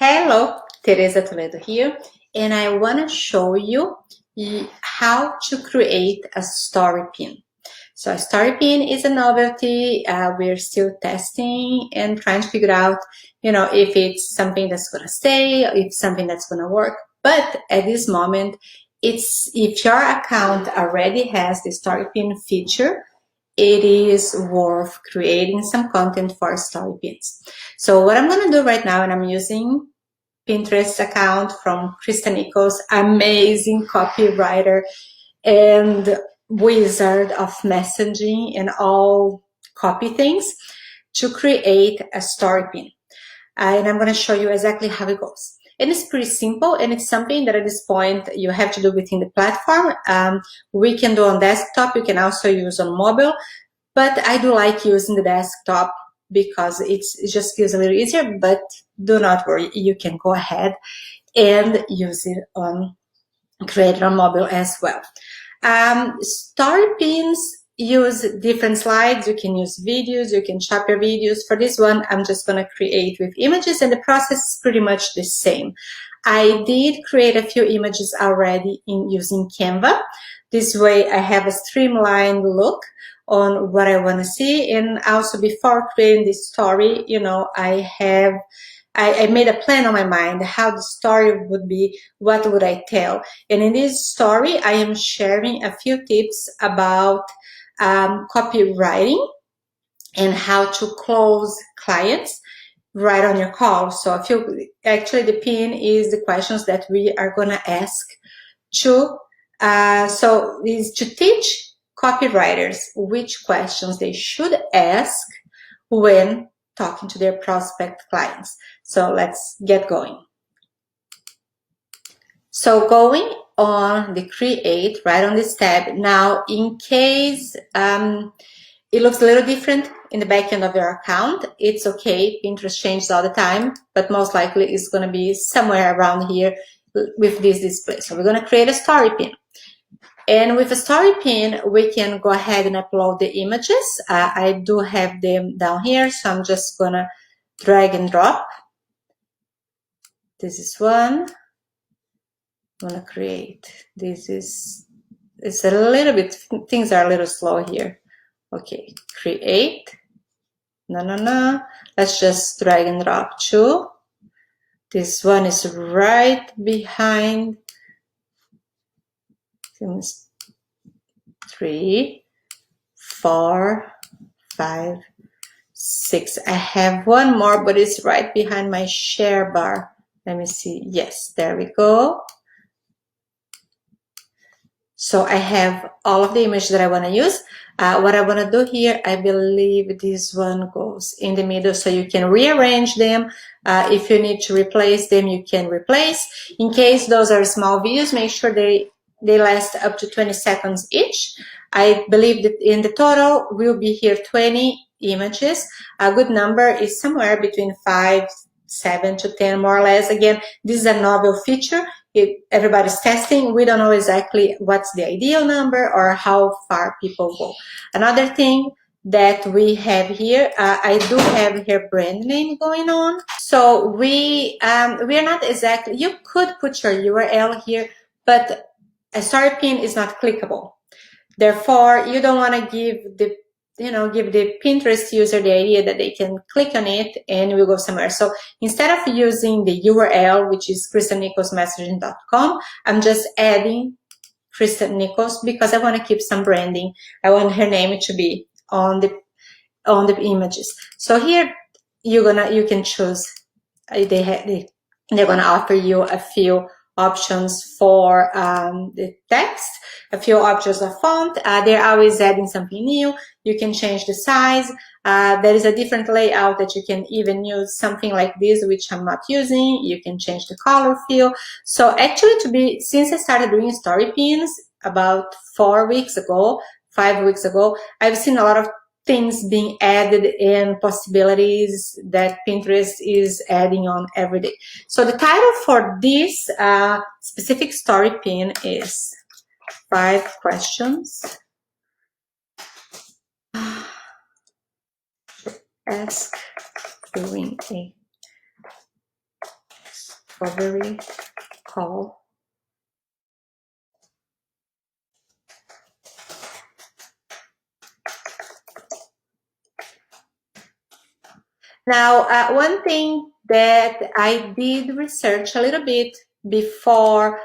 Hello, Teresa Toledo here, and I want to show you how to create a story pin. So a story pin is a novelty. We're still testing and trying to figure out, if it's something that's going to stay, if it's something that's going to work. But at this moment, if your account already has the story pin feature, it is worth creating some content for story pins. So what I'm going to do right now, and I'm using Pinterest account from Krista Nichols, amazing copywriter and wizard of messaging and all copy things, to create a story pin. And I'm going to show you exactly how it goes. And it's pretty simple, and it's something that at this point you have to do within the platform. We can do on desktop, you can also use on mobile, but I do like using the desktop because it just feels a little easier. But do not worry, you can go ahead and use it on, create it on mobile as well. Story pins use different slides. You can use videos, you can chop your videos. For this one, I'm just going to create with images, and the process is pretty much the same. I did create a few images already in Canva. This way I have a streamlined look on what I want to see. And also, before creating this story, I made a plan on my mind how the story would be, what would I tell. And in this story, I am sharing a few tips about copywriting and how to close clients right on your call. So actually the pin is the questions that we are going to ask is to teach copywriters which questions they should ask when talking to their prospect clients. So let's get going. So going on the create, right on this tab. Now, in case it looks a little different in the back end of your account, it's okay. Pinterest changes all the time, but most likely it's going to be somewhere around here with this display. So we're going to create a story pin. And with a story pin, we can go ahead and upload the images. I do have them down here, so I'm just going to drag and drop. This is one I'm going to create. It's a little bit, things are a little slow here. Okay, create. No. Let's just drag and drop two. This one is right behind. 3, 4, 5, 6. I have one more, but it's right behind my share bar. Let me see. Yes, there we go. So I have all of the images that I want to use. What I want to do here, I believe this one goes in the middle, so you can rearrange them. If you need to replace them, you can replace. In case those are small videos, make sure they last up to 20 seconds each. I believe that in the total will be here 20 images. A good number is somewhere between 5, 7 to 10, more or less. Again, this is a novel feature. Everybody's testing. We don't know exactly what's the ideal number or how far people go. Another thing that we have here, I do have here brand name going on. So we are not exactly, you could put your URL here, but a story pin is not clickable. Therefore, you don't want to give the Pinterest user the idea that they can click on it and will go somewhere. So instead of using the URL, which is KristaNicholsMessaging.com, I'm just adding Krista Nichols because I want to keep some branding. I want her name to be on the images. So here you can choose. They're gonna offer you a few options for the text, a few options of font. They're always adding something new. You can change the size. There is a different layout that you can even use, something like this, which I'm not using. You can change the color feel. So actually, since I started doing story pins about 4 weeks ago, 5 weeks ago, I've seen a lot of things being added and possibilities that Pinterest is adding on every day. So the title for this specific story pin is 5 questions ask during a Strawberry call. Now, one thing that I did research a little bit before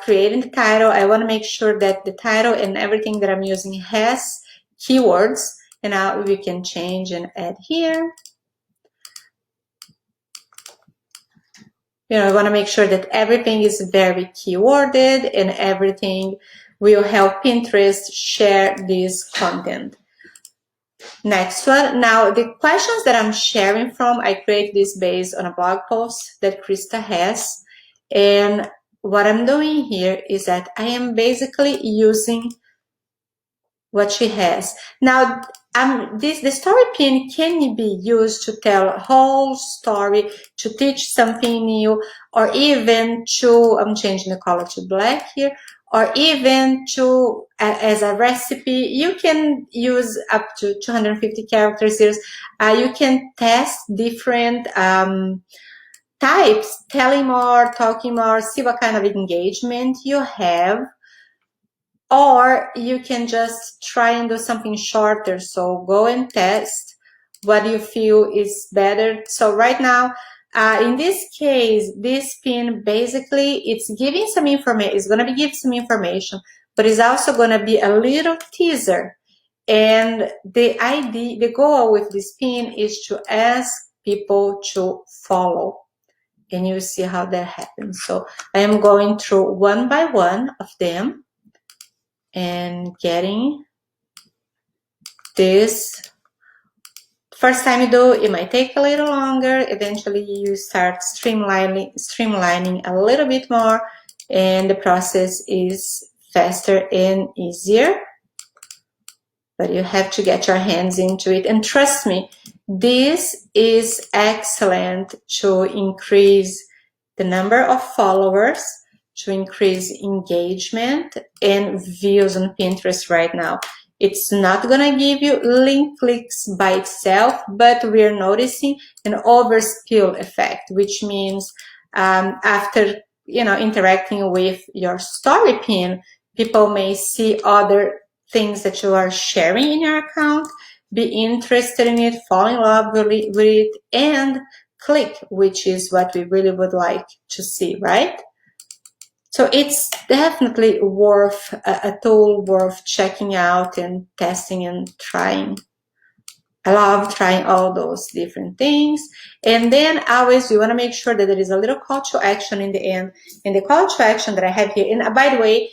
creating the title, I want to make sure that the title and everything that I'm using has keywords. And now we can change and add here. I want to make sure that everything is very keyworded and everything will help Pinterest share this content. Next one. Now, the questions that I'm sharing from, I create this based on a blog post that Krista has. And what I'm doing here is that I am basically using what she has. Now, the story pin can be used to tell a whole story, to teach something new, or even to, I'm changing the color to black here, or even to, as a recipe. You can use up to 250 characters. You can test different types, telling more, talking more, see what kind of engagement you have. Or you can just try and do something shorter. So go and test what you feel is better. So right now, in this case, this pin basically, it's giving some information. It's going to be giving some information, but it's also going to be a little teaser. And the goal with this pin is to ask people to follow. And you see how that happens. So I am going through one by one of them and getting this. First time you do, it might take a little longer. Eventually you start streamlining a little bit more, and the process is faster and easier. But you have to get your hands into it. And trust me, this is excellent to increase the number of followers, to increase engagement and views on Pinterest right now. It's not going to give you link clicks by itself, but we're noticing an overspill effect, which means after interacting with your story pin, people may see other things that you are sharing in your account, be interested in it, fall in love with it, and click, which is what we really would like to see, right? So it's definitely worth a tool worth checking out and testing and trying. I love trying all those different things. And then always we want to make sure that there is a little call to action in the end. And the call to action that I have here, and by the way,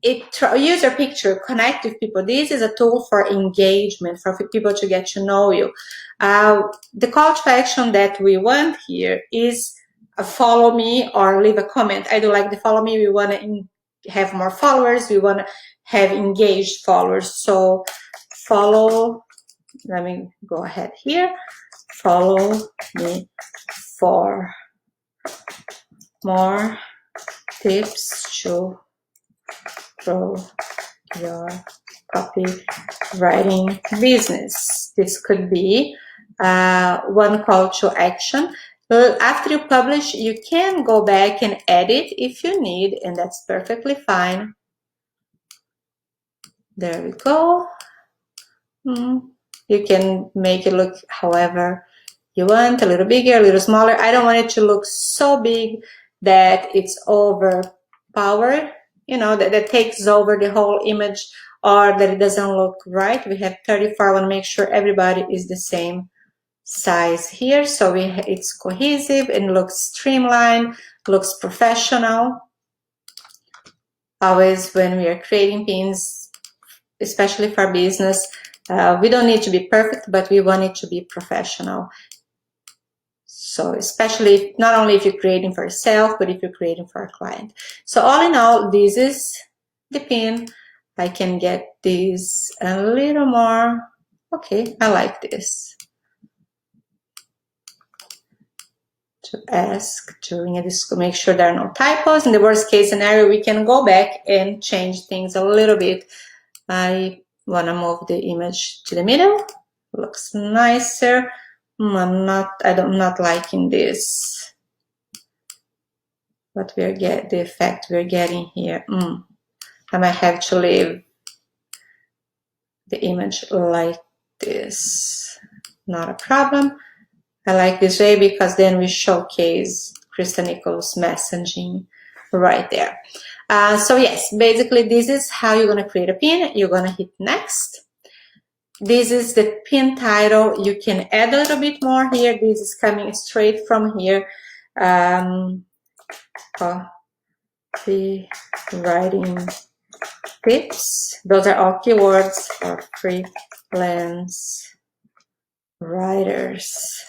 use your picture, connect with people. This is a tool for engagement, for people to get to know you. The call to action that we want here is follow me or leave a comment. I do like the follow me. We want to have more followers. We want to have engaged followers. So follow, let me go ahead here. Follow me for more tips to grow your copywriting business. This could be one call to action. After you publish, you can go back and edit if you need, and that's perfectly fine. There we go. You can make it look however you want, a little bigger, a little smaller. I don't want it to look so big that it's overpowered, that takes over the whole image, or that it doesn't look right. We have 34. I want to make sure everybody is the same size here, so it's cohesive and looks streamlined, looks professional. Always when we are creating pins, especially for business, we don't need to be perfect, but we want it to be professional. So especially not only if you're creating for yourself, but if you're creating for a client. So all in all, this is the pin. I can get this a little more. Okay, I like this. To ask during a disco, make sure there are no typos. In the worst case scenario, we can go back and change things a little bit. I want to move the image to the middle. Looks nicer. I'm not liking this. what we're getting, the effect we're getting here. I might have to leave the image like this. Not a problem. I like this way because then we showcase Krista Nichols' messaging right there. So yes, basically this is how you're going to create a pin. You're going to hit next. This is the pin title. You can add a little bit more here. This is coming straight from here. Copywriting tips. Those are all keywords for freelance writers.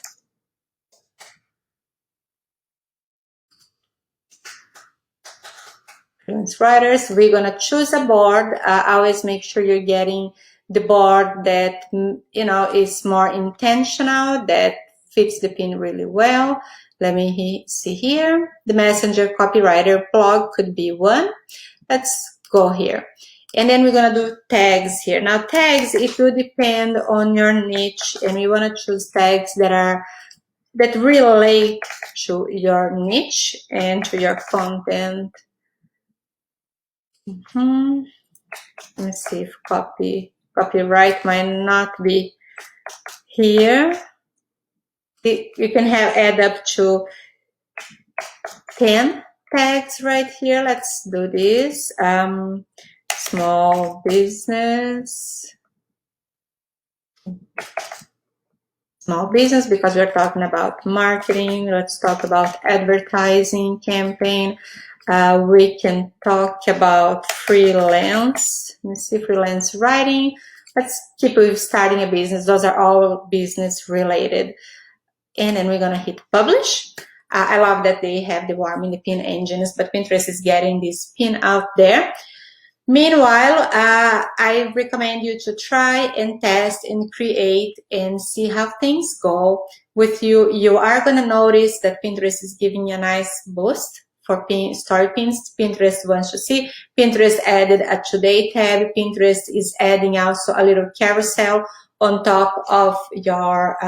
Freelance writers. We're gonna choose a board. Always make sure you're getting the board that is more intentional, that fits the pin really well. Let me see here. The Messenger copywriter blog could be one. Let's go here. And then we're going to do tags here. Now tags, it will depend on your niche, and we want to choose tags that relate to your niche and to your content. Let me see if copyright might not be here. You can add up to 10 tags right here. Let's do this. Small business. Small business, because we're talking about marketing. Let's talk about advertising campaign. We can talk about freelance. Let me see, freelance writing. Let's keep with starting a business. Those are all business related. And then we're going to hit publish. I love that they have the warming the pin engines, but Pinterest is getting this pin out there. Meanwhile, I recommend you to try and test and create and see how things go with you. You are going to notice that Pinterest is giving you a nice boost for story pins. Pinterest wants to see. Pinterest added a today tab. Pinterest is adding also a little carousel on top of your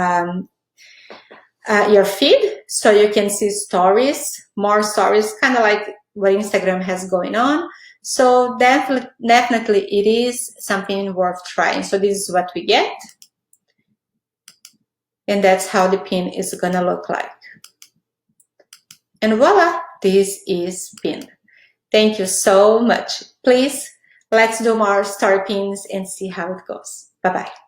feed, so you can see stories, more stories, kind of like what Instagram has going on. So definitely it is something worth trying. So this is what we get. And that's how the pin is going to look like. And voila, this is pinned. Thank you so much. Please, let's do more story pins and see how it goes. Bye-bye.